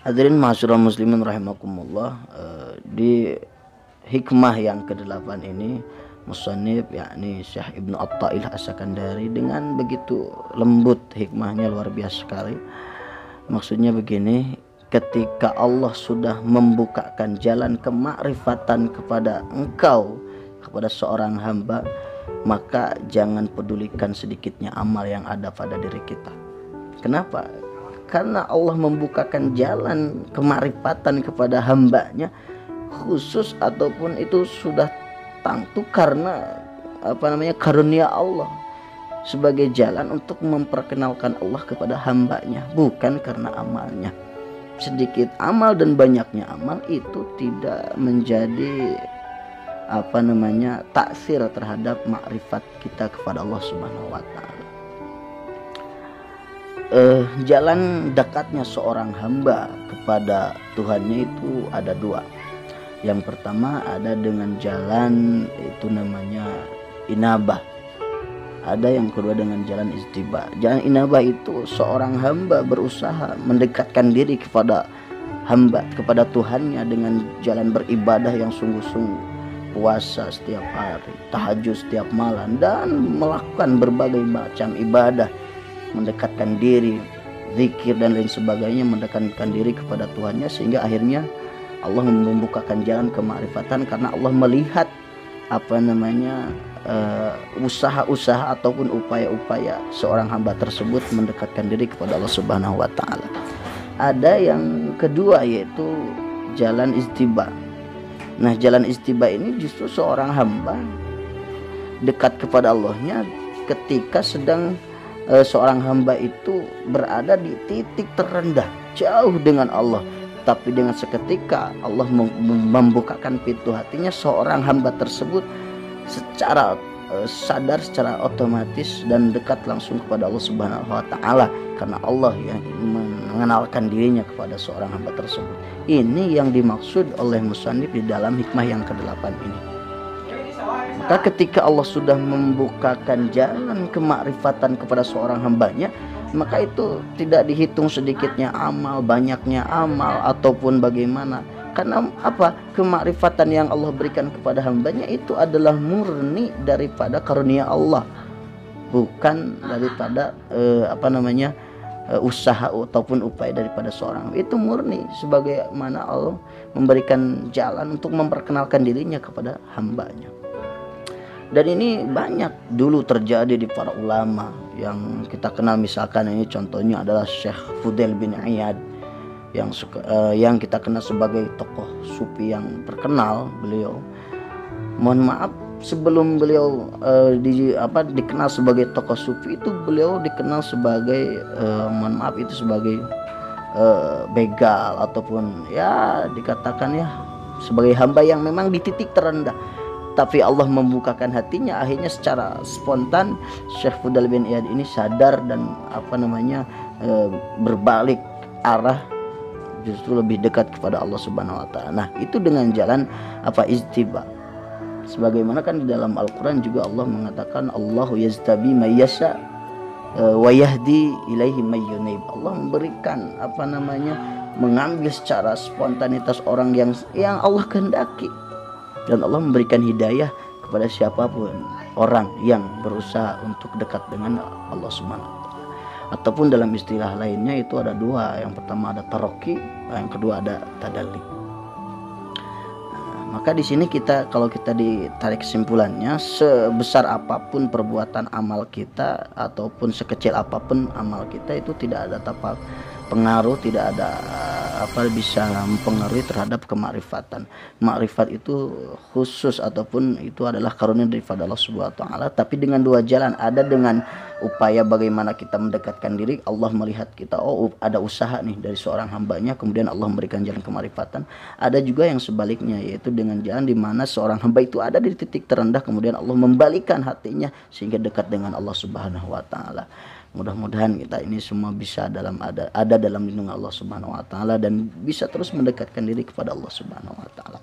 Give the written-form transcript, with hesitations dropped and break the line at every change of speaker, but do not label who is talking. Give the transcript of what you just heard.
Hadirin ma'asyiral muslimin rahimakumullah, di hikmah yang ke-8 ini musannif yakni Syekh Ibnu At-Tail As-Sakandari dengan begitu lembut, hikmahnya luar biasa sekali. Maksudnya begini, ketika Allah sudah membukakan jalan kemakrifatan kepada engkau, kepada seorang hamba, maka jangan pedulikan sedikitnya amal yang ada pada diri kita. Kenapa? Karena Allah membukakan jalan kemakrifatan kepada hambanya khusus, ataupun itu sudah tentu karena karunia Allah sebagai jalan untuk memperkenalkan Allah kepada hambanya, bukan karena amalnya. Sedikit amal dan banyaknya amal itu tidak menjadi taksir terhadap makrifat kita kepada Allah Subhanahu wa taala. Jalan dekatnya seorang hamba kepada Tuhannya itu ada dua. Yang pertama ada dengan jalan itu namanya inabah. Ada yang kedua dengan jalan istiba. Jalan inabah itu seorang hamba berusaha mendekatkan diri kepada hamba, kepada Tuhannya dengan jalan beribadah yang sungguh-sungguh, puasa setiap hari, tahajud setiap malam, dan melakukan berbagai macam ibadah, mendekatkan diri, zikir dan lain sebagainya, mendekatkan diri kepada Tuhannya, sehingga akhirnya Allah membukakan jalan kemakrifatan karena Allah melihat usaha-usaha ataupun upaya-upaya seorang hamba tersebut mendekatkan diri kepada Allah Subhanahu wa taala. Ada yang kedua yaitu jalan istiba. Nah, jalan istiba ini justru seorang hamba dekat kepada Allahnya ketika sedang seorang hamba itu berada di titik terendah, jauh dengan Allah, tapi dengan seketika Allah membukakan pintu hatinya, seorang hamba tersebut secara sadar, secara otomatis dan dekat langsung kepada Allah Subhanahu wa taala, karena Allah yang mengenalkan dirinya kepada seorang hamba tersebut. Ini yang dimaksud oleh musannif di dalam hikmah yang ke-8 ini. Maka ketika Allah sudah membukakan jalan kemakrifatan kepada seorang hambanya, maka itu tidak dihitung sedikitnya amal, banyaknya amal, ataupun bagaimana. Karena kemakrifatan yang Allah berikan kepada hambanya itu adalah murni daripada karunia Allah, bukan daripada usaha ataupun upaya daripada seorang. Itu murni sebagaimana Allah memberikan jalan untuk memperkenalkan dirinya kepada hambanya. Dan ini banyak dulu terjadi di para ulama yang kita kenal. Misalkan ini contohnya adalah Syekh Fudail bin Iyad yang kita kenal sebagai tokoh sufi yang terkenal. Beliau, mohon maaf, sebelum beliau dikenal sebagai tokoh sufi itu beliau dikenal sebagai sebagai begal, ataupun ya dikatakan ya sebagai hamba yang memang di titik terendah. Tapi Allah membukakan hatinya, akhirnya secara spontan Syekh Fudail bin Iyad ini sadar dan berbalik arah, justru lebih dekat kepada Allah Subhanahu wa taala. Nah, itu dengan jalan istiba. Sebagaimana kan di dalam Al-Qur'an juga Allah mengatakan Allahu yaztabi may yasha wa yahdi ilaihi may yunib. Allah memberikan mengambil secara spontanitas orang yang Allah kehendaki, dan Allah memberikan hidayah kepada siapapun orang yang berusaha untuk dekat dengan Allah Subhanahu wa taala. Ataupun dalam istilah lainnya itu ada dua. Yang pertama ada taroki, yang kedua ada tadalli. Maka di sini kalau kita ditarik kesimpulannya, sebesar apapun perbuatan amal kita ataupun sekecil apapun amal kita, itu tidak ada pengaruh, tidak ada bisa mempengaruhi terhadap kemakrifatan. Makrifat itu khusus ataupun itu adalah karunia daripada Allah Subhanahu wa taala, tapi dengan dua jalan. Ada dengan upaya bagaimana kita mendekatkan diri, Allah melihat kita, ada usaha nih dari seorang hambanya, kemudian Allah memberikan jalan kemakrifatan. Ada juga yang sebaliknya, yaitu dengan jalan di mana seorang hamba itu ada di titik terendah, kemudian Allah membalikan hatinya sehingga dekat dengan Allah Subhanahu wa taala. Mudah-mudahan kita ini semua bisa ada dalam lindungan Allah Subhanahu wa taala dan bisa terus mendekatkan diri kepada Allah Subhanahu wa taala.